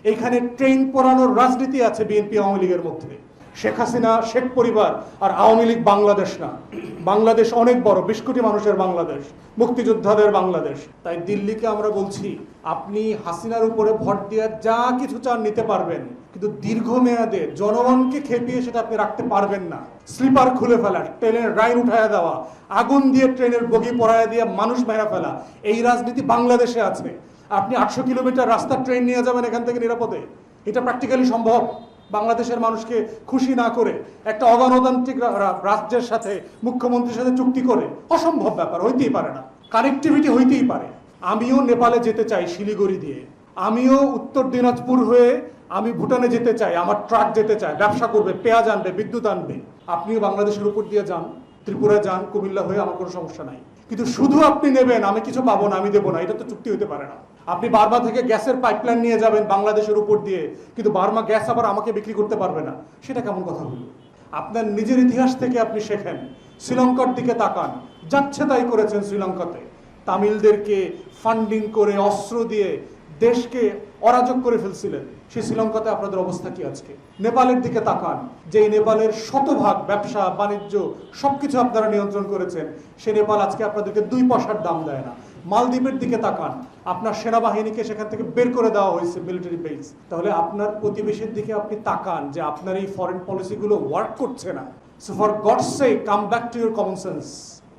এখানে ট্রেন পোড়ানোর রাজনীতি আছে বিএনপি আওয়ামী লীগের মধ্যে। শেখ হাসিনা শেখ পরিবার আর আওয়ামী লীগ বাংলাদেশ না। বাংলাদেশ অনেক বড়, 20 কোটি মানুষের বাংলাদেশ, মুক্তিযোদ্ধাদের বাংলাদেশ। তাই দিল্লিকে আমরা বলছি, আপনি হাসিনার উপরে ভোট দিয়ে যা কিছু চান নিতে পারবেন, কিন্তু দীর্ঘমেয়াদে জনগণকে খেপিয়ে সেটা আপনি রাখতে পারবেন না। স্লিপার খুলে ফেলা, ট্রেনের লাইন উঠায়া দেওয়া, আগুন দিয়ে ট্রেনের বগি পড়ায়া দিয়ে মানুষ মেরা ফেলা, এই রাজনীতি বাংলাদেশে আছে। আপনি 800 কিলোমিটার রাস্তা ট্রেন নিয়ে যাবেন এখান থেকে নিরাপদে? এটা প্র্যাকটিক্যালি সম্ভব? বাংলাদেশের মানুষকে খুশি না করে একটা অগণতান্ত্রিক রাজ্যের সাথে, মুখ্যমন্ত্রীর সাথে চুক্তি করে? অসম্ভব ব্যাপার, হইতেই পারে না। কানেক্টিভিটি হইতেই পারে। আমিও নেপালে যেতে চাই শিলিগুড়ি দিয়ে, আমিও উত্তর দিনাজপুর হয়ে আমি ভুটানে যেতে চাই, আমার ট্রাক যেতে চায়, ব্যবসা করবে, পেঁয়াজ আনবে, বিদ্যুৎ আনবে। আপনিও বাংলাদেশের উপর দিয়ে যান, ত্রিপুরা যান, কুমিল্লা হয়ে, আমার কোনো সমস্যা নাই। কিন্তু শুধু আপনি নেবেন, আমি কিছু পাবো না, আমি দেবো না, এটা তো চুক্তি হতে পারে না। আপনি বার্মা থেকে গ্যাসের পাইপলাইন নিয়ে যাবেন বাংলাদেশের উপর দিয়ে, কিন্তু বার্মা গ্যাস আবার আমাকে বিক্রি করতে পারবে না, সেটা কেমন কথা হলো? আপনার নিজের ইতিহাস থেকে আপনি শেখেন। শ্রীলঙ্কার দিকে তাকান, যাচ্ছে তাই করেছেন শ্রীলঙ্কাতে। তামিলদেরকে ফান্ডিং করে, অস্ত্র দিয়ে দেশকে অরাজক করে ফেলছিলেন। সেই শ্রীলঙ্কাতে আপনাদের অবস্থা কি আজকে? নেপালের দিকে তাকান, যে নেপালের শতভাগ ব্যবসা বাণিজ্য সবকিছু আপনারা নিয়ন্ত্রণ করেছেন, সে নেপাল আজকে আপনাদেরকে 2 পয়সার দাম দেয় না। মালদ্বীপের দিকে তাকান, আপনার সেনাবাহিনীকে সেখান থেকে বের করে দেওয়া হয়েছে, মিলিটারি বেস। তাহলে আপনার প্রতিবেশীর দিকে আপনি তাকান, যে আপনার এই ফরেন পলিসিগুলো ওয়ার্ক করছে না। So for God's sake, come back to your common sense.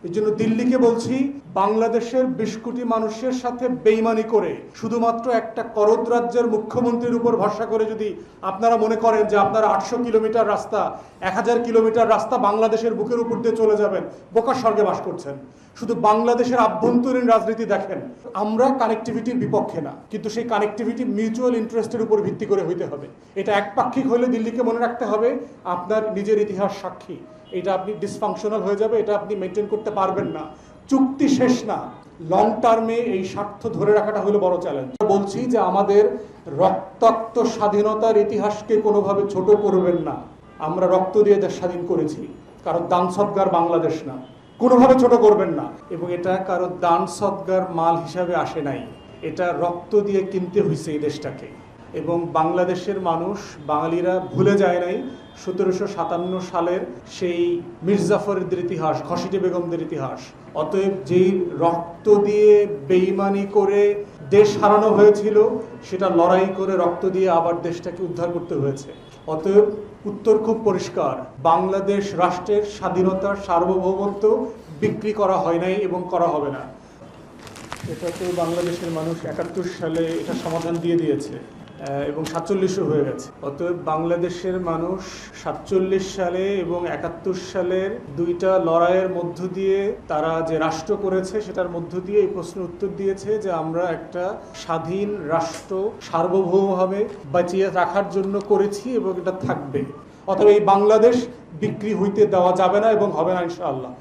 এই জন্য দিল্লিকে বলছি, বাংলাদেশের 20 কোটি মানুষের সাথে বেইমানি করে, শুধুমাত্র একটা করদ রাজ্যের মুখ্যমন্ত্রীর উপর ভরসা করে যদি আপনারা মনে করেন যে আপনারা 800 কিলোমিটার রাস্তা, 1000 কিলোমিটার রাস্তা বাংলাদেশের বুকের উপর দিয়ে চলে যাবেন, বোকার স্বর্গে বাস করছেন। শুধু বাংলাদেশের আভ্যন্তরীণ রাজনীতি দেখেন। আমরা কানেক্টিভিটির বিপক্ষে না, কিন্তু সেই কানেক্টিভিটি মিউচুয়াল ইন্টারেস্টের উপর ভিত্তি করে হইতে হবে। এটা একপাক্ষিক হলে দিল্লিকে মনে রাখতে হবে আপনার নিজের ইতিহাস সাক্ষী। এটা আপনি ডিসফাংশনাল হয়ে যাবে, এটা আপনি মেনটেন করতে পারবেন না। চুক্তি শেষ না, লং টার্মে এই স্বার্থ ধরে রাখাটা হলো বড় চ্যালেঞ্জ। বলছি যে আমাদের রক্তাক্ত স্বাধীনতার ইতিহাসকে কোনোভাবে ছোট করবেন না। আমরা রক্ত দিয়ে দেশ স্বাধীন করেছি, কারো দান সৎকার বাংলাদেশ না, কোনোভাবে ছোট করবেন না। এবং এটা কারো দান সৎকার মাল হিসাবে আসে নাই, এটা রক্ত দিয়ে কিনতে হয়েছে এই দেশটাকে। এবং বাংলাদেশের মানুষ, বাঙালিরা ভুলে যায় নাই 1757 সালের সেই মির্জাফরের ইতিহাস, ঘসিটে বেগমদের ইতিহাস। অতএব যেই রক্ত দিয়ে বেইমানি করে দেশ হারানো হয়েছিল, সেটা লড়াই করে রক্ত দিয়ে আবার দেশটাকে উদ্ধার করতে হয়েছে। অতএব উত্তর খুব পরিষ্কার, বাংলাদেশ রাষ্ট্রের স্বাধীনতার সার্বভৌমত্ব বিক্রি করা হয় নাই এবং করা হবে না। এটা তো বাংলাদেশের মানুষ 71 সালে এটা সমাধান দিয়ে দিয়েছে এবং 47 হয়ে গেছে। অতএব বাংলাদেশের মানুষ 47 সালে এবং 71 সালের দুইটা লড়াইয়ের মধ্য দিয়ে তারা যে রাষ্ট্র করেছে, সেটার মধ্য দিয়ে এই প্রশ্নের উত্তর দিয়েছে যে আমরা একটা স্বাধীন রাষ্ট্র সার্বভৌমভাবে বাঁচিয়ে রাখার জন্য করেছি এবং এটা থাকবে। অতএব এই বাংলাদেশ বিক্রি হইতে দেওয়া যাবে না এবং হবে না ইনশাআল্লাহ।